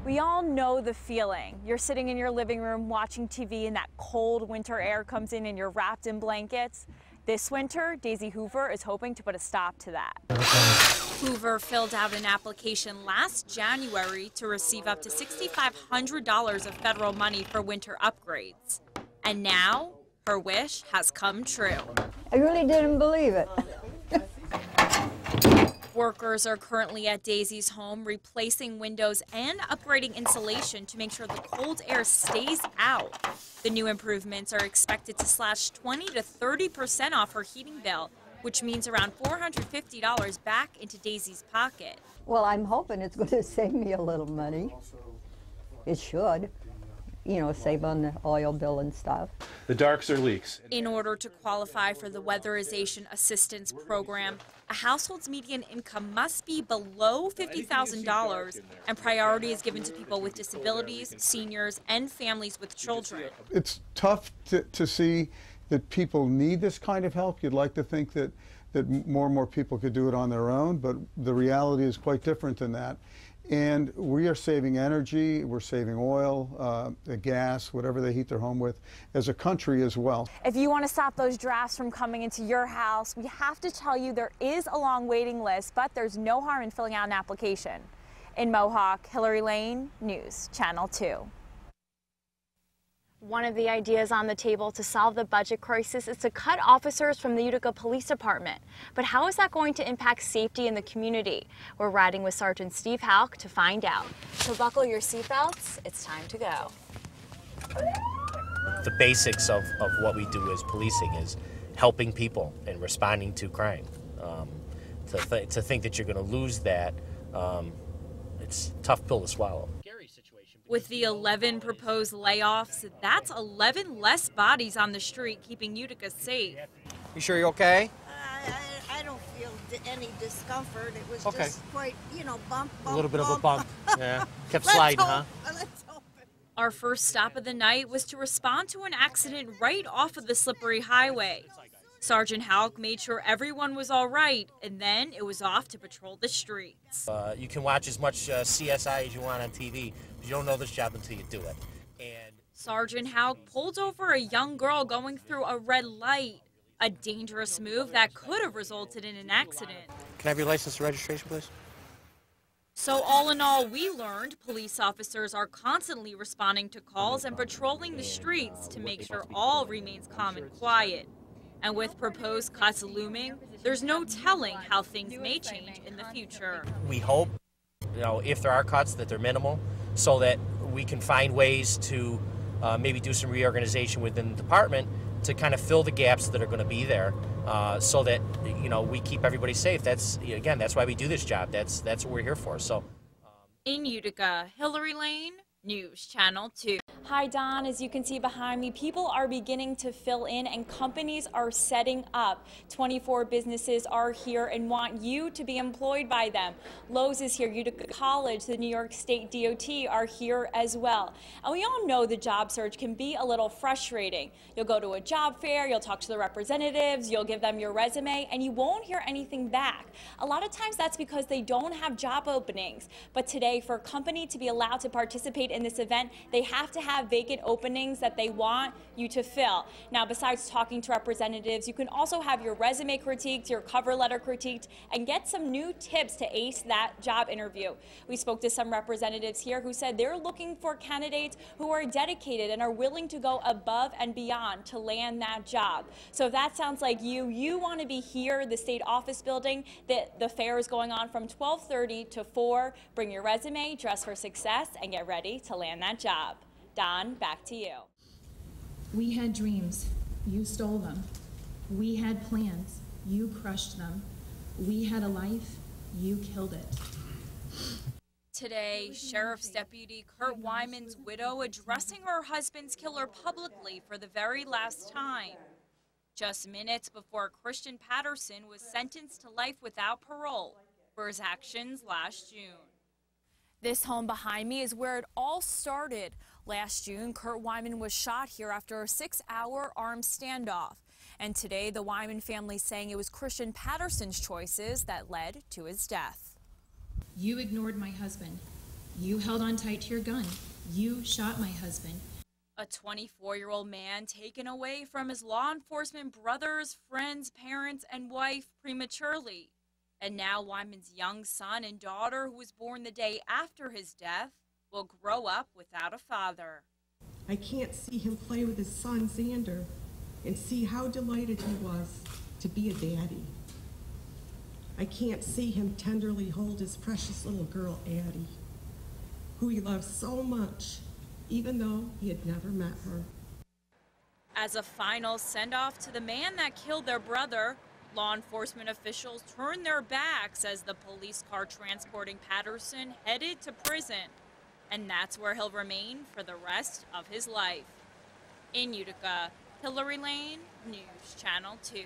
We all know the feeling. You're sitting in your living room watching TV and that cold winter air comes in and you're wrapped in blankets. This winter, Daisy Hoover is hoping to put a stop to that. Hoover filled out an application last January to receive up to $6,500 of federal money for winter upgrades. And now, her wish has come true. I really didn't believe it. Workers are currently at Daisy's home replacing windows and upgrading insulation to make sure the cold air stays out. The new improvements are expected to slash 20 to 30% off her heating bill, which means around $450 back into Daisy's pocket. Well, I'm hoping it's going to save me a little money. It should. You know, save on the oil bill and stuff. The darks are leaks. In order to qualify for the Weatherization Assistance Program, a household's median income must be below $50,000, and priority is given to people with disabilities, seniors, and families with children. It's tough to see that people need this kind of help. You'd like to think that more and more people could do it on their own, but the reality is quite different than that. And we are saving energy, we're saving oil, gas, whatever they heat their home with, as a country as well. If you want to stop those drafts from coming into your house, we have to tell you there is a long waiting list, but there's no harm in filling out an application. In Mohawk, Hillary Lane, News Channel 2. One of the ideas on the table to solve the budget crisis is to cut officers from the Utica Police Department. But how is that going to impact safety in the community? We're riding with Sergeant Steve Halk to find out. So buckle your seatbelts, it's time to go. The basics of what we do as policing is helping people and responding to crime. To think that you're going to lose that, it's a tough pill to swallow. With the 11 proposed layoffs, that's 11 less bodies on the street, keeping Utica safe. You sure you're okay? I don't feel any discomfort. It was okay. Just quite, you know, bump. A little bit of a bump. Yeah. Kept Let's sliding, hope, huh? Let's hope. Our first stop of the night was to respond to an accident right off of the slippery highway. Sergeant Halk made sure everyone was all right, and then it was off to patrol the streets. You can watch as much CSI as you want on TV, but you don't know this job until you do it. And Sergeant Halk pulled over a young girl going through a red light, a dangerous move that could have resulted in an accident. Can I have your license and registration, please? So all in all, we learned police officers are constantly responding to calls and patrolling the streets to make sure all remains calm and quiet. And with proposed cuts looming, there's no telling how things may change in the future. we hope, if there are cuts, that they're minimal, so that we can find ways to maybe do some reorganization within the department to kind of fill the gaps that are going to be there, so that we keep everybody safe. That's why we do this job. That's what we're here for. So, in Utica, Hillary Lane, News Channel 2. Hi, Don. As you can see behind me, people are beginning to fill in and companies are setting up. 24 businesses are here and want you to be employed by them. Lowe's is here, Utica College, the New York State DOT are here as well. And we all know the job search can be a little frustrating. You'll go to a job fair, you'll talk to the representatives, you'll give them your resume, and you won't hear anything back. A lot of times that's because they don't have job openings. But today, for a company to be allowed to participate in this event, they have to have vacant openings that they want you to fill. Now, besides talking to representatives, you can also have your resume critiqued, your cover letter critiqued, and get some new tips to ace that job interview. We spoke to some representatives here who said they're looking for candidates who are dedicated and are willing to go above and beyond to land that job. So if that sounds like you want to be here, the state office building, the fair is going on from 12:30 to 4. Bring your resume, dress for success, and get ready to land that job. Don, back to you. We had dreams. You stole them. We had plans. You crushed them. We had a life. You killed it. Today, Sheriff's Deputy Kurt Wyman's widow addressing her husband's killer publicly for the very last time. Just minutes before Christian Patterson was sentenced to life without parole for his actions last June. This home behind me is where it all started. Last June, Kurt Wyman was shot here after a 6-hour armed standoff. And today, the Wyman family saying it was Christian Patterson's choices that led to his death. You ignored my husband. You held on tight to your gun. You shot my husband. A 24-year-old man taken away from his law enforcement brothers, friends, parents, and wife prematurely. And now Wyman's young son and daughter, who was born the day after his death, will grow up without a father. I can't see him play with his son, Xander, and see how delighted he was to be a daddy. I can't see him tenderly hold his precious little girl, Addie, who he loves so much, even though he had never met her. As a final send-off to the man that killed their brother, law enforcement officials turned their backs as the police car transporting Patterson headed to prison. And that's where he'll remain for the rest of his life. In Utica, Hillary Lane, News Channel 2.